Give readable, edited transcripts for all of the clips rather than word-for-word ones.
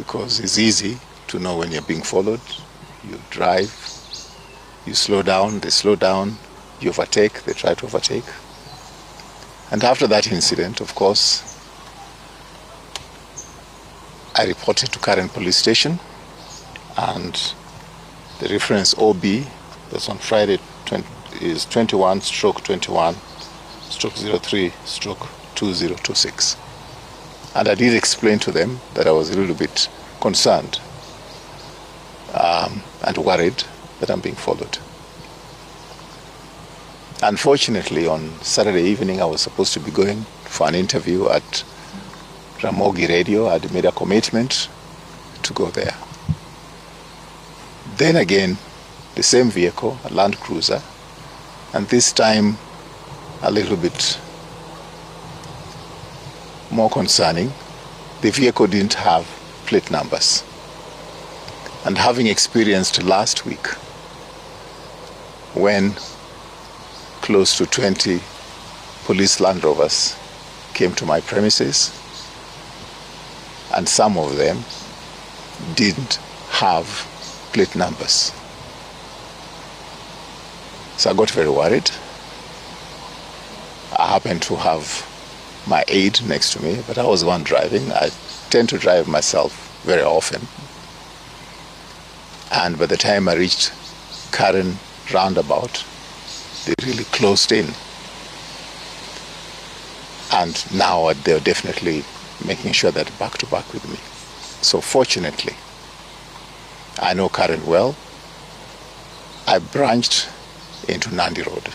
because it's easy to know when you're being followed. You drive, you slow down, they slow down, you overtake, they try to overtake. And after that incident, of course, I reported to Karen police station, and the reference OB that's on Friday is 21/21/03/2026. And I did explain to them that I was a little bit concerned and worried that I'm being followed. Unfortunately, on Saturday evening, I was supposed to be going for an interview at Ramogi Radio. I'd made a commitment to go there. Then again, the same vehicle, a Land Cruiser, and this time a little bit more concerning, the vehicle didn't have plate numbers. And having experienced last week when close to 20 police Land Rovers came to my premises, and some of them didn't have plate numbers. So I got very worried. I happened to have my aide next to me, but I was the one driving. I tend to drive myself very often. And by the time I reached Karen roundabout, they really closed in. And now they're definitely making sure that back to back with me. So fortunately, I know Karen well. I branched into Nandi Road.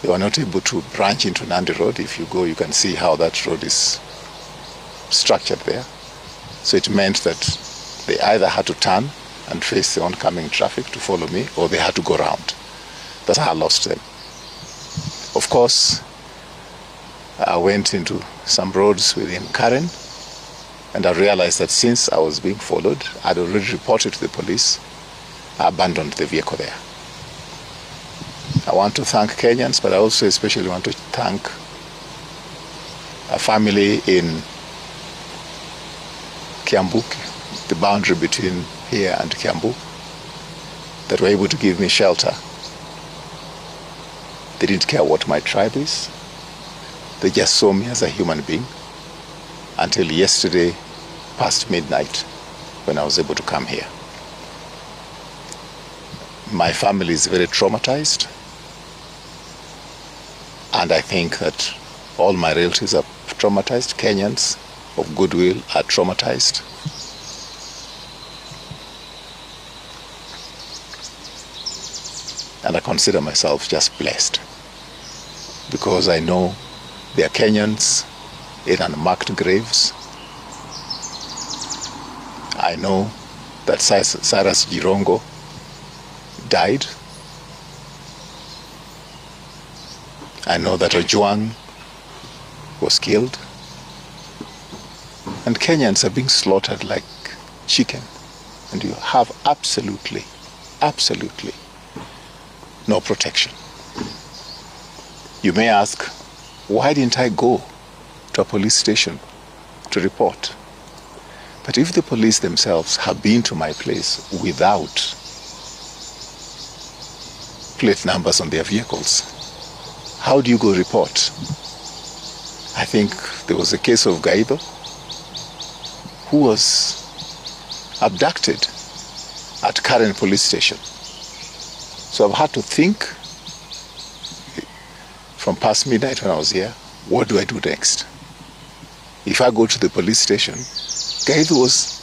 They were not able to branch into Nandi Road. If you go, you can see how that road is structured there. So it meant that they either had to turn and face the oncoming traffic to follow me, or they had to go around. That's how I lost them. Of course, I went into some roads within Karen, and I realized that since I was being followed, I'd already reported to the police. I abandoned the vehicle there. I want to thank Kenyans, but I also especially want to thank a family in Kiambu, the boundary between here and Kiambu, that were able to give me shelter. They didn't care what my tribe is. They just saw me as a human being until yesterday past midnight when I was able to come here. My family is very traumatized, and I think that all my relatives are traumatized. Kenyans of goodwill are traumatized. And I consider myself just blessed, because I know there are Kenyans in unmarked graves. I know that Cyrus Jirongo died. I know that Ojwang was killed. And Kenyans are being slaughtered like chicken. And you have absolutely no protection. You may ask, why didn't I go to a police station to report? But if the police themselves have been to my place without plate numbers on their vehicles, how do you go report? I think there was a case of Gaido who was abducted at Karen police station. So I've had to think from past midnight when I was here, what do I do next? If I go to the police station, Gaido was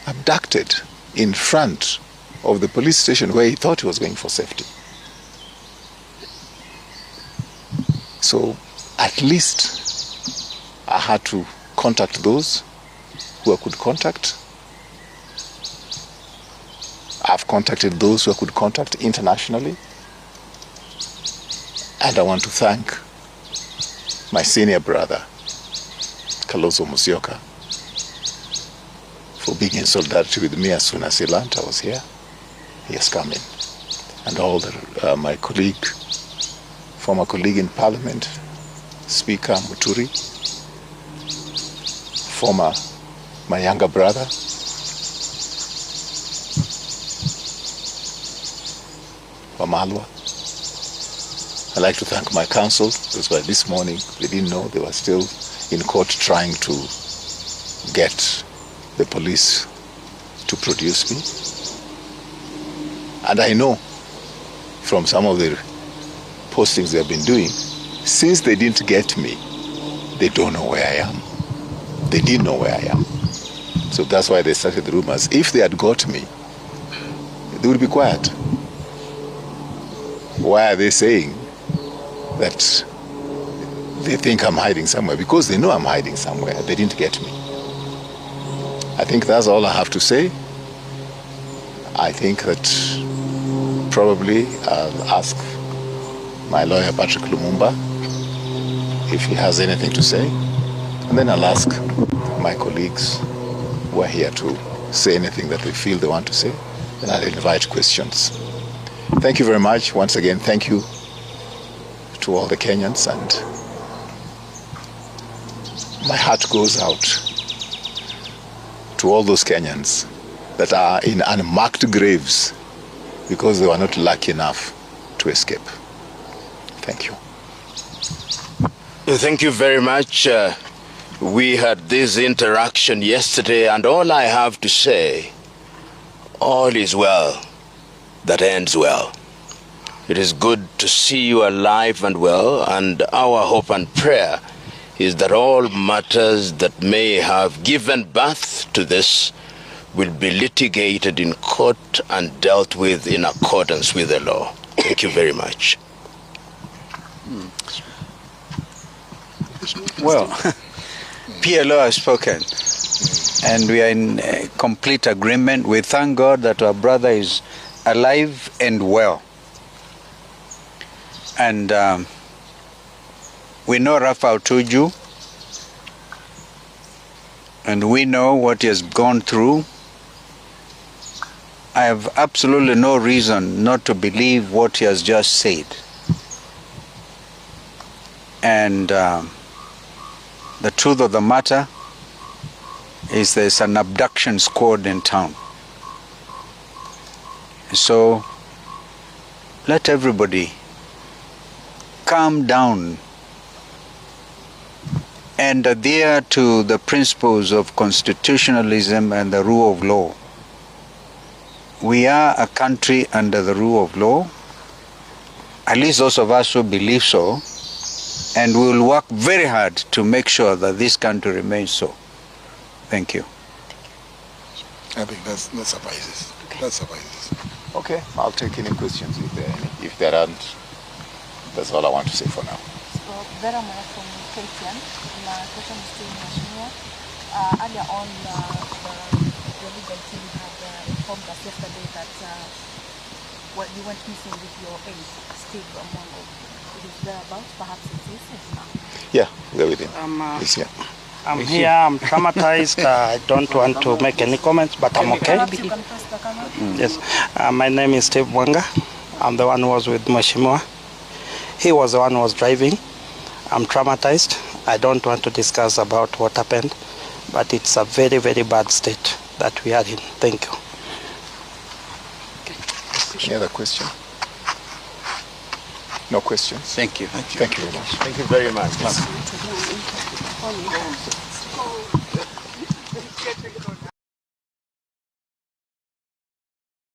abducted in front of the police station where he thought he was going for safety. So at least I had to contact those who I could contact. I've contacted those who I could contact internationally. And I want to thank my senior brother, Kalonzo Musyoka, for being in solidarity with me as soon as he learned I was here. He has come in. And all my colleague, former colleague in Parliament, Speaker Muturi, former my younger brother, Wamalwa. I'd like to thank my counsel. That's why this morning they didn't know, they were still in court trying to get the police to produce me. And I know from some of the postings they've been doing, since they didn't get me, they don't know where I am. They didn't know where I am. So that's why they started the rumors. If they had got me, they would be quiet. Why are they saying that they think I'm hiding somewhere? Because they know I'm hiding somewhere. They didn't get me. I think that's all I have to say. I think that probably I'll ask my lawyer, Patrick Lumumba, if he has anything to say. And then I'll ask my colleagues who are here to say anything that they feel they want to say. Then I'll invite questions. Thank you very much. Once again, thank you to all the Kenyans, and my heart goes out to all those Kenyans that are in unmarked graves because they were not lucky enough to escape. Thank you. Thank you very much. We had this interaction yesterday, and all I have to say, all is well that ends well. It is good to see you alive and well, and our hope and prayer is that all matters that may have given birth to this will be litigated in court and dealt with in accordance with the law. Thank you very much. Well, PLO has spoken, and we are in complete agreement. We thank God that our brother is alive and well. And we know Raphael Tuju, and we know what he has gone through. I have absolutely no reason not to believe what he has just said. And the truth of the matter is there's an abduction squad in town. So let everybody calm down and adhere to the principles of constitutionalism and the rule of law. We are a country under the rule of law, at least those of us who believe so, and we will work very hard to make sure that this country remains so. Thank you. I think that suffices. That suffices. Okay, I'll take any questions if there are any. If there aren't, that's all I want to say for now. So, Vera Mwana from KTN, my question is to Mheshimiwa. Earlier on, the legal team had informed us yesterday that you went missing with your aide, Steve Amongo. It is thereabouts, perhaps it is now. Yeah, we're with him. He's here. I'm here, I'm traumatized. I don't want to make any comments, but I'm okay. Perhaps you can press the camera? Yes, my name is Steve Mwanga. I'm the one who was with Mheshimiwa. He was the one who was driving. I'm traumatized. I don't want to discuss about what happened, but it's a very, very bad state that we are in. Thank you. Any other question? No questions? Thank you. Thank you very much. Thank you very much.